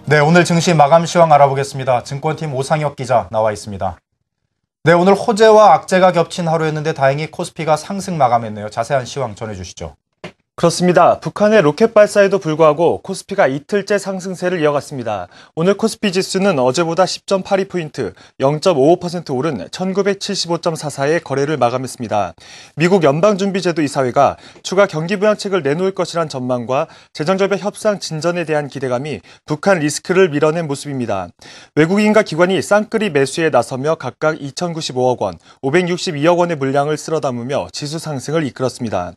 네, 오늘 증시 마감 시황 알아보겠습니다. 증권팀 오상혁 기자 나와 있습니다. 네, 오늘 호재와 악재가 겹친 하루였는데 다행히 코스피가 상승 마감했네요. 자세한 시황 전해주시죠. 그렇습니다. 북한의 로켓 발사에도 불구하고 코스피가 이틀째 상승세를 이어갔습니다. 오늘 코스피 지수는 어제보다 10.82포인트, 0.55% 오른 1975.44의 거래를 마감했습니다. 미국 연방준비제도 이사회가 추가 경기부양책을 내놓을 것이란 전망과 재정절벽 협상 진전에 대한 기대감이 북한 리스크를 밀어낸 모습입니다. 외국인과 기관이 쌍끌이 매수에 나서며 각각 2,095억 원, 562억 원의 물량을 쓸어 담으며 지수 상승을 이끌었습니다.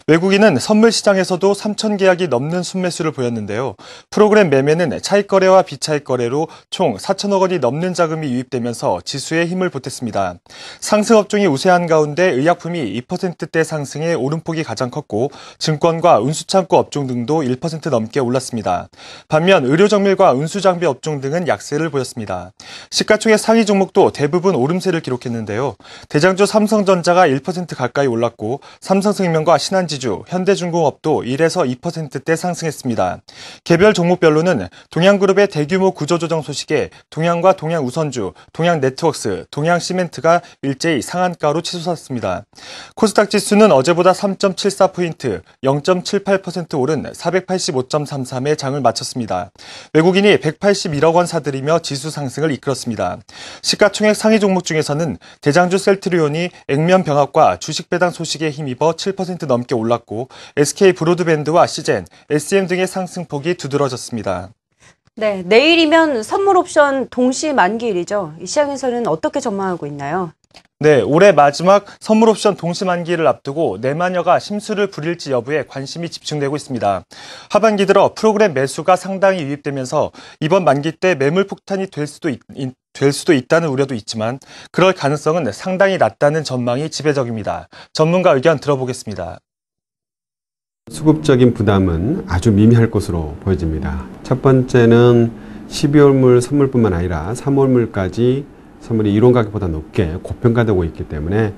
외국인은 선물 시장에서도 3,000계약이 넘는 순매수를 보였는데요. 프로그램 매매는 차익 거래와 비차익 거래로 총 4천억 원이 넘는 자금이 유입되면서 지수에 힘을 보탰습니다. 상승 업종이 우세한 가운데 의약품이 2%대 상승에 오름폭이 가장 컸고 증권과 운수창고 업종 등도 1% 넘게 올랐습니다. 반면 의료정밀과 운수장비 업종 등은 약세를 보였습니다. 시가총액 상위 종목도 대부분 오름세를 기록했는데요. 대장주 삼성전자가 1% 가까이 올랐고 삼성생명과 신한지주, 현대중공업도 1에서 2%대 상승했습니다. 개별 종목별로는 동양그룹의 대규모 구조조정 소식에 동양과 동양우선주, 동양네트워크스, 동양시멘트가 일제히 상한가로 치솟았습니다. 코스닥 지수는 어제보다 3.74포인트, 0.78% 오른 485.33의 장을 마쳤습니다. 외국인이 181억 원 사들이며 지수 상승을 이끌었습니다. 시가총액 상위 종목 중에서는 대장주 셀트리온이 액면병합과 주식 배당 소식에 힘입어 7% 넘게 올랐고 SK 브로드밴드와 시젠, SM 등의 상승폭이 두드러졌습니다. 네, 내일이면 선물 옵션 동시 만기일이죠. 이 시장에서는 어떻게 전망하고 있나요? 네, 올해 마지막 선물 옵션 동시 만기를 앞두고 내마녀가 심수를 부릴지 여부에 관심이 집중되고 있습니다. 하반기 들어 프로그램 매수가 상당히 유입되면서 이번 만기 때 매물 폭탄이 될 수도 있다는 우려도 있지만 그럴 가능성은 상당히 낮다는 전망이 지배적입니다. 전문가 의견 들어보겠습니다. 수급적인 부담은 아주 미미할 것으로 보여집니다. 첫 번째는 12월물 선물뿐만 아니라 3월물까지 선물이 이론 가격보다 높게 고평가되고 있기 때문에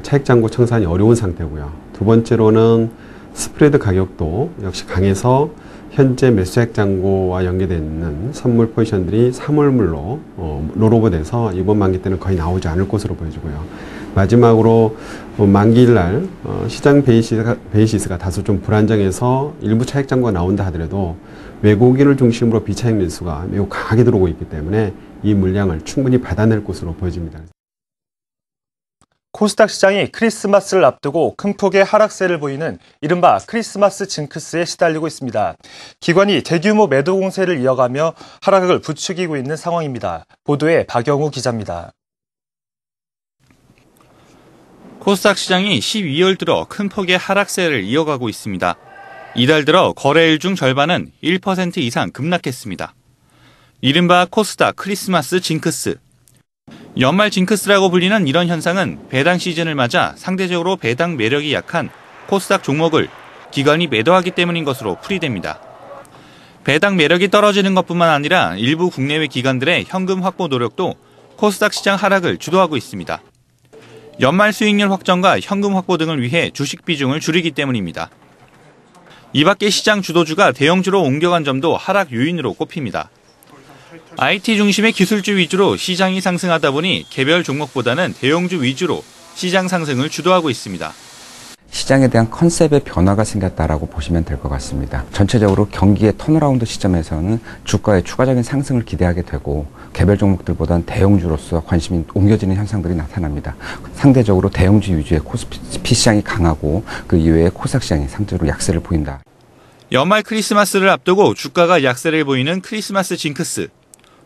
차익장고 청산이 어려운 상태고요. 두 번째로는 스프레드 가격도 역시 강해서 현재 매수차익 장고와 연계되어 있는 선물 포지션들이 3월물로 롤오버돼서 이번 만기 때는 거의 나오지 않을 것으로 보여지고요. 마지막으로 만기일 날 시장 베이시스가 다소 좀 불안정해서 일부 차익 장고가 나온다 하더라도 외국인을 중심으로 비차익 매수가 매우 강하게 들어오고 있기 때문에 이 물량을 충분히 받아낼 것으로 보여집니다. 코스닥 시장이 크리스마스를 앞두고 큰 폭의 하락세를 보이는 이른바 크리스마스 징크스에 시달리고 있습니다. 기관이 대규모 매도 공세를 이어가며 하락을 부추기고 있는 상황입니다. 보도에 박영우 기자입니다. 코스닥 시장이 12월 들어 큰 폭의 하락세를 이어가고 있습니다. 이달 들어 거래일 중 절반은 1% 이상 급락했습니다. 이른바 코스닥 크리스마스 징크스. 연말 징크스라고 불리는 이런 현상은 배당 시즌을 맞아 상대적으로 배당 매력이 약한 코스닥 종목을 기관이 매도하기 때문인 것으로 풀이됩니다. 배당 매력이 떨어지는 것뿐만 아니라 일부 국내외 기관들의 현금 확보 노력도 코스닥 시장 하락을 주도하고 있습니다. 연말 수익률 확정과 현금 확보 등을 위해 주식 비중을 줄이기 때문입니다. 이 밖에 시장 주도주가 대형주로 옮겨간 점도 하락 요인으로 꼽힙니다. IT 중심의 기술주 위주로 시장이 상승하다 보니 개별 종목보다는 대형주 위주로 시장 상승을 주도하고 있습니다. 시장에 대한 컨셉의 변화가 생겼다라고 보시면 될 것 같습니다. 전체적으로 경기의 턴어라운드 시점에서는 주가의 추가적인 상승을 기대하게 되고 개별 종목들보다는 대형주로서 관심이 옮겨지는 현상들이 나타납니다. 상대적으로 대형주 위주의 코스피 시장이 강하고 그 이외에 코스닥 시장이 상대적으로 약세를 보인다. 연말 크리스마스를 앞두고 주가가 약세를 보이는 크리스마스 징크스.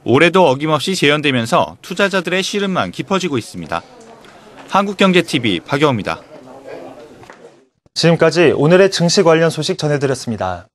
올해도 어김없이 재현되면서 투자자들의 시름만 깊어지고 있습니다. 한국경제TV 박영우입니다. 지금까지 오늘의 증시 관련 소식 전해드렸습니다.